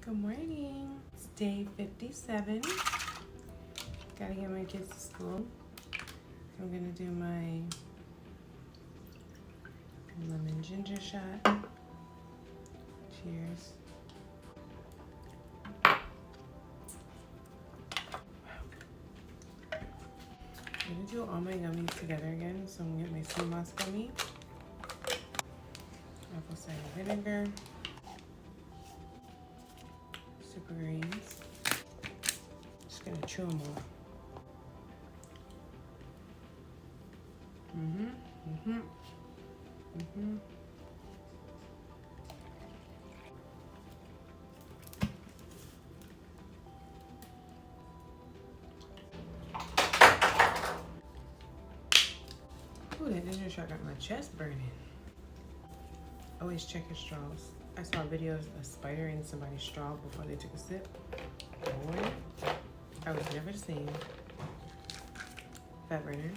Good morning. It's day 57. Gotta get my kids to school. I'm gonna do my lemon ginger shot. Cheers. I'm gonna do all my gummies together again. So I'm gonna get my sea moss gummy, apple cider vinegar, super greens. Just gonna chew them all. Ooh, that ginger shot got my chest burning. Always check your straws. I saw videos of a spider in somebody's straw before they took a sip. Boy, I was never the same. Fat burner.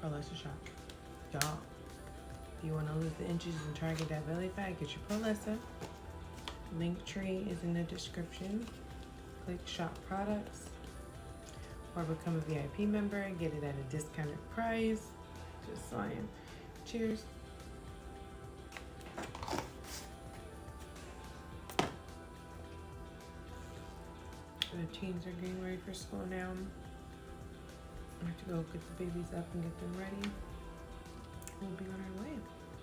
Prolessa shot. Y'all, if you want to lose the inches and try to get that belly fat, get your Prolessa. Link tree is in the description. Click shop products or become a VIP member and get it at a discounted price. Just saying. Cheers. The teens are getting ready for school now. I have to go get the babies up and get them ready. We'll be on our way.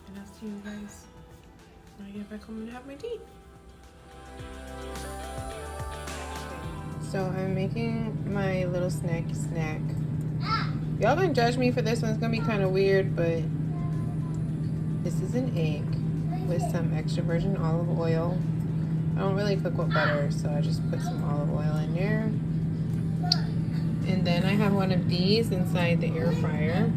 And I'll see you guys when I get back home and have my tea. So I'm making my little snacky snack. Y'all gonna judge me for this one. It's gonna be kind of weird, but this is an egg with some extra virgin olive oil. I don't really cook with butter, so I just put some olive oil in there. And then I have one of these inside the air fryer.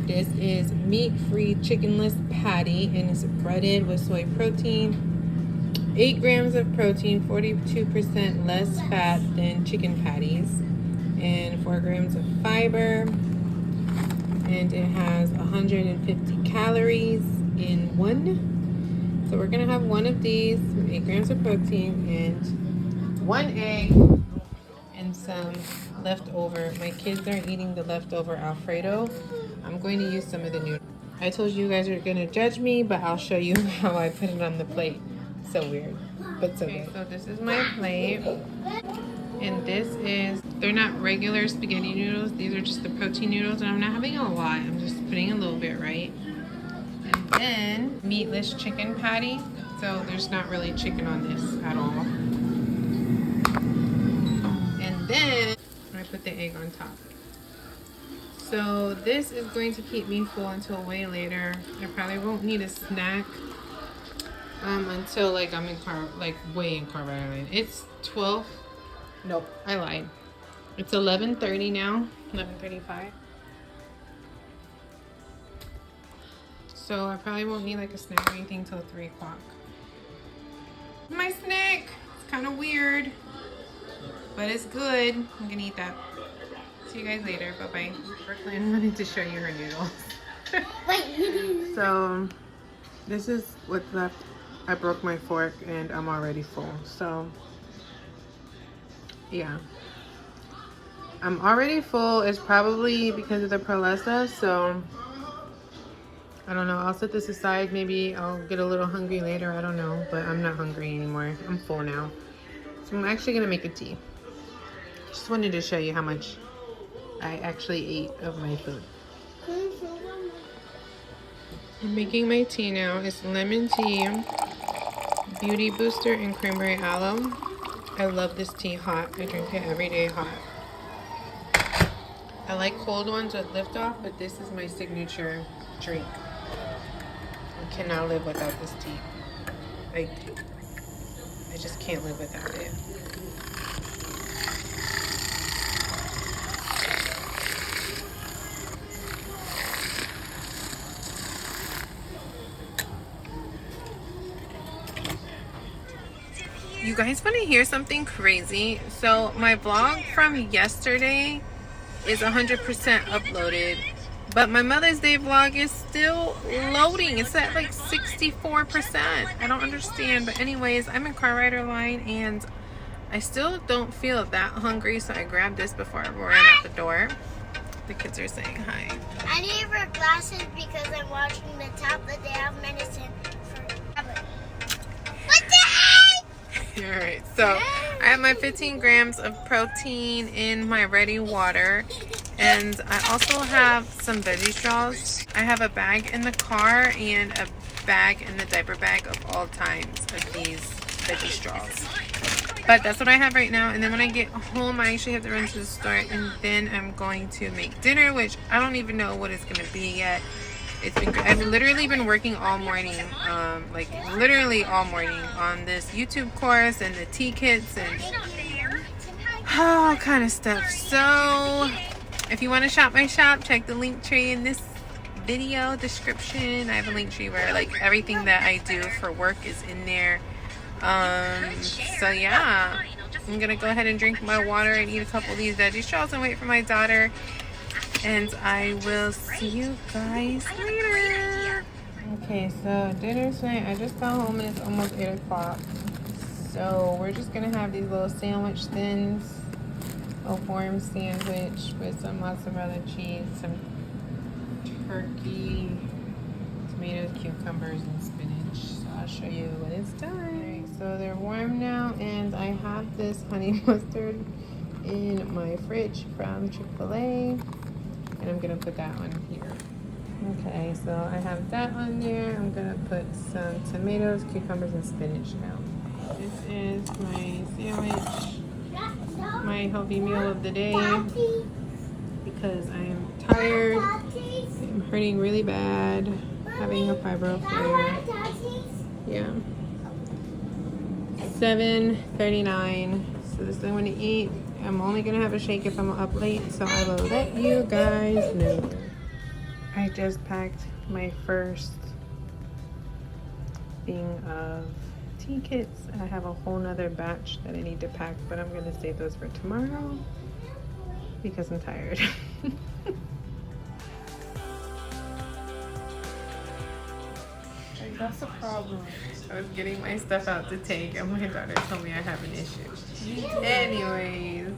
This is meat-free chickenless patty, and it's breaded with soy protein. 8 grams of protein, 42% less fat than chicken patties, and 4 grams of fiber. And it has 150 calories in one. So we're gonna have one of these with 8 grams of protein and 1 egg and some leftover. My kids are eating the leftover Alfredo. I'm going to use some of the noodles. I told you guys are gonna judge me, but I'll show you how I put it on the plate. So weird, but so good. So this is my plate, and this is, they're not regular spaghetti noodles. These are just the protein noodles, and I'm not having a lot. I'm just putting a little bit, right? And then meatless chicken patty. So there's not really chicken on this at all. And then I put the egg on top. So this is going to keep me full until way later. I probably won't need a snack until like I'm in way in carb line. It's 12. Nope, I lied. It's 11:30 now. 11:35. So I probably won't need like a snack or anything till 3 o'clock. My snack. It's kind of weird, but it's good. I'm gonna eat that. See you guys later. Bye-bye. Brooklyn wanted to show you her noodles. So this is what's left. I broke my fork and I'm already full. So yeah, I'm already full. It's probably because of the Prolessa. So I don't know. I'll set this aside. Maybe I'll get a little hungry later. I don't know, but I'm not hungry anymore. I'm full now. So I'm actually gonna make a tea. Just wanted to show you how much I actually ate of my food. I'm making my tea now. It's lemon tea, beauty booster, and cranberry aloe. I love this tea hot. I drink it every day hot. I like cold ones with lift off, but this is my signature drink. I cannot live without this tea. I just can't live without it. You guys want to hear something crazy? So my vlog from yesterday is 100% uploaded. But my Mother's Day vlog is still loading. It's at like 64%. I don't understand. But anyways, I'm in car rider line and I still don't feel that hungry. So I grabbed this before I ran out the door. The kids are saying hi. I need her glasses because I'm watching the top that they have medicine for rabbit. What the heck? Alright, so I have my 15 grams of protein in my ready water. And I also have some veggie straws. I have a bag in the car and a bag in the diaper bag of all kinds of these veggie straws. But that's what I have right now. And then when I get home, I actually have to run to the store. And then I'm going to make dinner, which I don't even know what it's going to be yet. I've literally been working all morning, like literally all morning on this YouTube course and the tea kits and all kind of stuff. So if you want to shop my shop, check the link tree in this video description. I have a link tree where like everything that I do for work is in there. So yeah, I'm gonna go ahead and drink my water and eat a couple of these veggie straws and wait for my daughter. And I will see you guys later. Okay, so dinner tonight. I just got home and it's almost 8 o'clock. So we're just gonna have these little sandwich thins. A warm sandwich with some mozzarella cheese, some turkey, tomatoes, cucumbers, and spinach. So I'll show you when it's done. Alright, so they're warm now, and I have this honey mustard in my fridge from Chick-fil-A. And I'm gonna put that on here. Okay, so I have that on there. I'm gonna put some tomatoes, cucumbers, and spinach now. This is my sandwich, my healthy meal of the day, because I am tired. I'm hurting really bad, having a fibro flare. Yeah. 7:39. So this is what I'm gonna eat. I'm only gonna have a shake if I'm up late, so I will let you guys know. I just packed my first thing of tea kits. I have a whole nother batch that I need to pack, but I'm gonna save those for tomorrow because I'm tired. That's the problem. I was getting my stuff out to take and my daughter told me I have an issue. Anyways,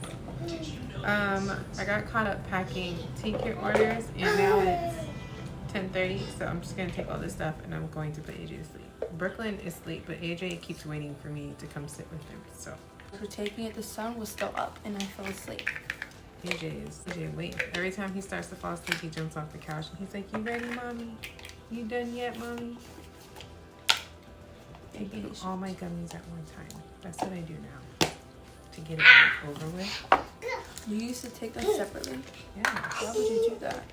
I got caught up packing tea kit orders and now it's 10:30, so I'm just gonna take all this stuff and I'm going to put AJ to sleep. Brooklyn is asleep, but AJ keeps waiting for me to come sit with him, so. For taking it, the sun was still up and I fell asleep. AJ, wait. Every time he starts to fall asleep, he jumps off the couch and he's like, "You ready, mommy? You done yet, mommy?" Taking all my gummies at one time. That's what I do now to get it over with. You used to take them separately? Yeah. Why would you do that?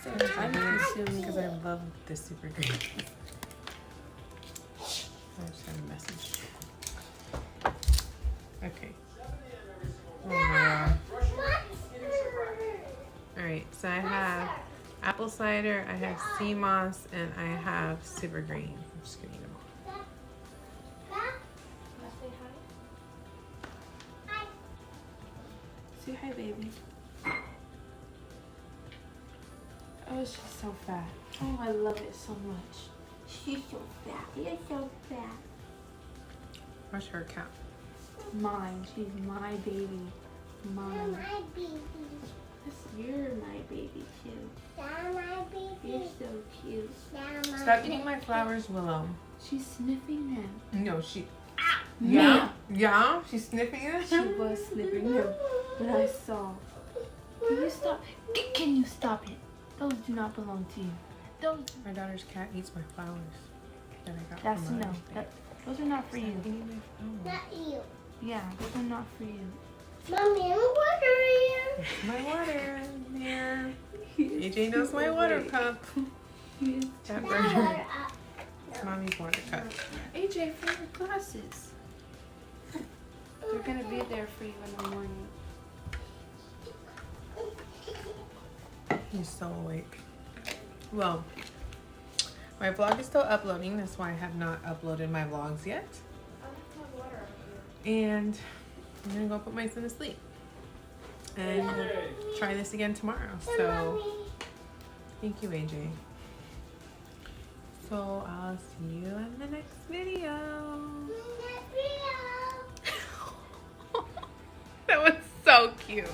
So time consuming. Because I love the super green. I just got a message. Okay. Oh my God. Alright, so I have apple cider, I have sea moss, and I have super green. I'm just gonna eat them all. Say hi, baby. Oh, she's so fat. Oh, I love it so much. She's so fat. You're so fat. Where's her cat? Mine. She's my baby. Mine. My baby. You're my baby too. You're my baby. You're so cute. Stop eating my flowers, Willow. She's sniffing them. No, she... Yeah? Yeah? She's sniffing it? She was sniffing them, but I saw. Can you stop? Can you stop it? Those do not belong to you. Those. My daughter's cat eats my flowers that I got That's from no. Those are not for you. Not you. Yeah, those are not for you. Mommy, I'm watering. My water in there. AJ knows my water cup. That burner. It's mommy's water cup. AJ, for your glasses. They're gonna be there for you in the morning. He's so awake. Well, my vlog is still uploading. That's why I have not uploaded my vlogs yet. And I'm gonna go put my son to sleep. And try this again tomorrow. So thank you, AJ. So I'll see you in the next video. That was so cute.